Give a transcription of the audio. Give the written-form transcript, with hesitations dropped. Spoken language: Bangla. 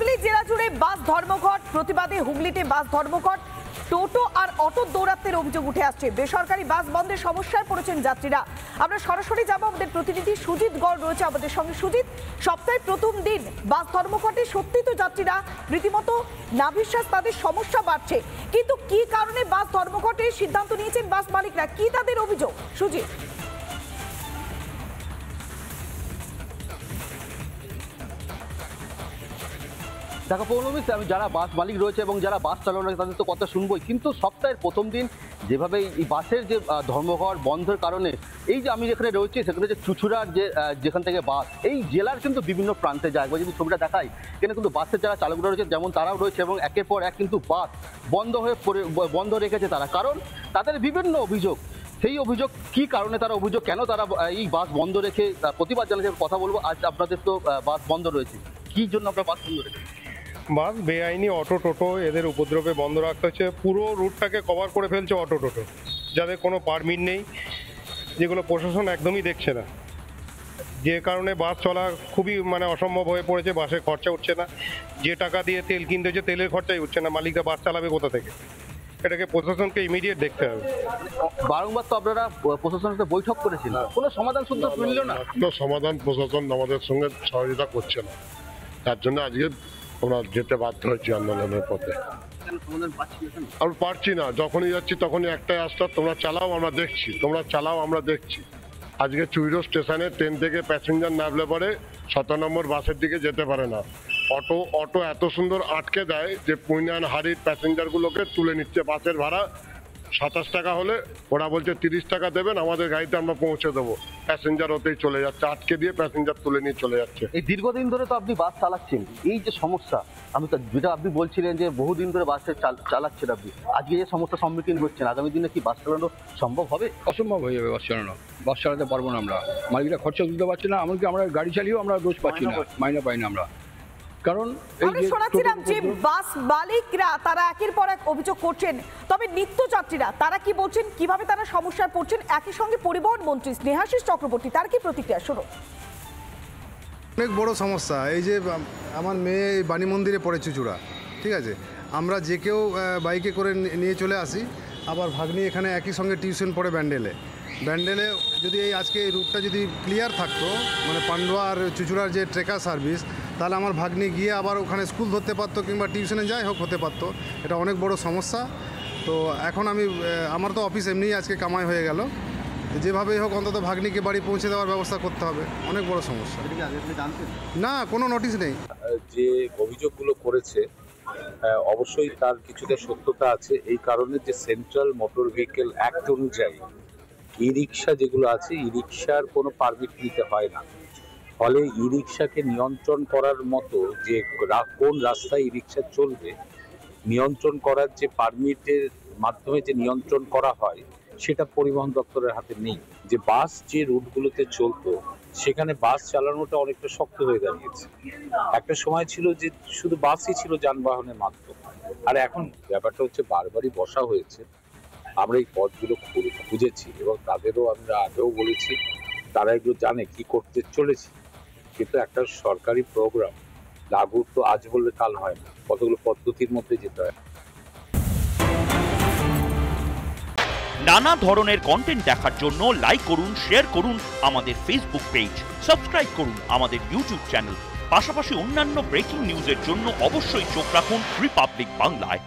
হুগলি জেলা জুড়ে বাস ধর্মঘট, প্রতিবাদে হুগলিতে বাস ধর্মঘট। টোটো আর অটো দৌরাত্মের অভিযোগ উঠে আসছে। বেসরকারি বাস বন্ধের সমস্যায় পড়েছেন যাত্রীরা। আমরা সরাসরি যাব, আমাদের প্রতিনিধি সুজিত গড় রয়েছে আমাদের সঙ্গে। সুজিত, সপ্তাহের প্রথম দিন বাস ধর্মঘটে সত্যি তো যাত্রীরা রীতিমতো নাভিশ্বাস, তাদের সমস্যা বাড়ছে, কিন্তু কি কারণে বাস ধর্মঘটের সিদ্ধান্ত নিয়েছেন বাস মালিকরা, কি তাদের অভিযোগ? সুজিত, দেখো পৌলমী, আমি যারা বাস মালিক রয়েছে এবং যারা বাস চালানো তাদের তো কথা শুনবোই, কিন্তু সপ্তাহের প্রথম দিন যেভাবে এই বাসের যে ধর্মঘট বন্ধের কারণে এই যে আমি যেখানে রয়েছি সেখানে যে চুচুড়ার যেখান থেকে বাস এই জেলার কিন্তু বিভিন্ন প্রান্তে যায়। একবার যদি ছবিটা দেখাই, এখানে কিন্তু বাসের যারা চালকরা রয়েছে যেমন তারাও রয়েছে এবং একের পর এক কিন্তু বাস বন্ধ রেখেছে তারা, কারণ তাদের বিভিন্ন অভিযোগ। সেই অভিযোগ কি কারণে তারা অভিযোগ, কেন তারা এই বাস বন্ধ রেখে প্রতিবাদ জানাচ্ছে, কথা বলবো। আজ আপনাদের তো বাস বন্ধ রয়েছে, কি জন্য আপনারা বাস বন্ধ রেখেছেন? বাস বেআইনি অটো টোটো এদের উপদ্রবে বন্ধ রাখতে হচ্ছে। পুরো রুটটাকে কভার করে ফেলছে অটো টোটো, যাদের কোনো পারমিট নেই, যেগুলো প্রশাসন একদমই দেখছে না, যে কারণে বাস চলা খুবই অসম্ভব হয়ে পড়েছে। বাসের খরচা উঠছে না, যে টাকা দিয়ে তেল কিনতে হচ্ছে তেলের খরচাই উঠছে না। মালিকরা বাস চালাবে কোথা থেকে? এটাকে প্রশাসনকে ইমিডিয়েট দেখতে হবে। বারংবার তো আপনারা প্রশাসনের সাথে বৈঠক করেছেন, কোনো সমাধান সুদ্ধ মিলল না। কোনো সমাধান প্রশাসন আমাদের সঙ্গে সহযোগিতা করছে না, তার জন্য আজকে আমরা যেতে বাধ্য হচ্ছি আন্দোলনের পথে। আমরা পারছি না, যখনই যাচ্ছি তখনই একটাই আস্থা, তোমরা চালাও আমরা দেখছি, তোমরা চালাও আমরা দেখছি। আজকে চুইরো স্টেশনে ট্রেন থেকে প্যাসেঞ্জার নামলে পরে 17 নম্বর বাসের দিকে যেতে পারে না। অটো এত সুন্দর আটকে দেয় যে পুইনান হাড়ির প্যাসেঞ্জারগুলোকে তুলে নিচ্ছে। বাসের ভাড়া 27 টাকা হলে ওরা বলছে 30 টাকা দেবেন, আমাদের গাড়িতে আমরা পৌঁছে দেবো। প্যাসেঞ্জার ওতেই চলে যাচ্ছে, আটকে দিয়ে প্যাসেঞ্জার তুলে নিয়ে চলে যাচ্ছে। এই দীর্ঘদিন ধরে তো আপনি বাস চালাচ্ছেন, এই যে সমস্যা, আমি তো যেটা আপনি বলছিলেন যে বহুদিন ধরে বাসে চালাচ্ছেন আপনি, আজকে যে সমস্যার সম্মুখীন হচ্ছেন, আগামী দিনে কি বাস চালানো সম্ভব হবে? অসম্ভব হয়ে যাবে বাস চালানো। বাস চালাতে পারবো না আমরা, মালিকরা খরচা দিতে পারছে না, এমনকি আমরা গাড়ি চালিয়েও আমরা দোষ পাচ্ছি না, মাইনা পাই না আমরা। কারণ আমি শোনাচ্ছিলাম যে বাস মালিকরা তারা একের পর এক অভিযোগ করছেন, তবে নিত্যযাত্রীরা তারা কি বলছেন, কিভাবে তারা সমস্যায় পড়ছেন, একই সঙ্গে পরিবহন মন্ত্রী স্নেহাশিস চক্রবর্তী তার কি প্রতিক্রিয়া, শোনো। অনেক বড় সমস্যা। এই যে আমার মেয়ে বাণী মন্দিরে পড়ে চুচুড়া, ঠিক আছে, আমরা যে কেউ বাইকে করে নিয়ে চলে আসি, আবার ভাগ্নি এখানে একই সঙ্গে টিউশন পড়ে ব্যান্ডেলে যদি এই আজকে এই রুটটা যদি ক্লিয়ার থাকতো, পান্ডুয়া আর চুচুড়ার যে ট্রেকার সার্ভিস, তাহলে আমার ভাগ্নি গিয়ে আবার ওখানে স্কুল ধরতে পারতো কিংবা টিউশনে যাই হোক হতে পারতো। এটা অনেক বড় সমস্যা। তো এখন আমার তো অফিস এমনিই আজকে কামাই হয়ে গেল, যেভাবেই হোক অন্তত ভাগ্নিকে বাড়ি পৌঁছে দেওয়ার ব্যবস্থা করতে হবে। অনেক বড় সমস্যা। না, কোনো নোটিশ নেই। যে অভিযোগগুলো করেছে অবশ্যই তার কিছুটা সত্যতা আছে। এই কারণে যে সেন্ট্রাল মোটর ভেহিকেল অ্যাক্ট অনুযায়ী ই রিক্সা যেগুলো আছে, ই রিক্সার কোনো পারমিট নিতে হয় না। ফলে ই রিক্সাকে নিয়ন্ত্রণ করার মতো যে কোন রাস্তায় ই রিক্সা চলবে, নিয়ন্ত্রণ করার যে পারমিটের মাধ্যমে যে নিয়ন্ত্রণ করা হয়, সেটা পরিবহন দপ্তরের হাতে নেই। যে বাস যে রুটগুলোতে চলতো সেখানে বাস চালানোটা অনেকটা শক্ত হয়ে দাঁড়িয়েছে। একটা সময় ছিল যে শুধু বাসই ছিল যানবাহনের মাধ্যম, আর এখন ব্যাপারটা হচ্ছে বারবারই বসা হয়েছে। আমরা এই পথগুলো খুঁজেছি এবং তাদেরও আমরা আগেও বলেছি, তারা এগুলো জানে কি করতে চলেছি, কিন্তু একটা সরকারি প্রোগ্রাম লাগু তো আজ বললে কাল হয় না, কতগুলো পদ্ধতির মধ্যে যেতে হয়। নানা ধরনের কন্টেন্ট দেখার জন্য লাইক করুন, শেয়ার করুন আমাদের ফেসবুক পেজ, সাবস্ক্রাইব করুন আমাদের ইউটিউব চ্যানেল। পাশাপাশি অন্যান্য ব্রেকিং নিউজের জন্য অবশ্যই চোখ রাখুন রিপাবলিক বাংলায়।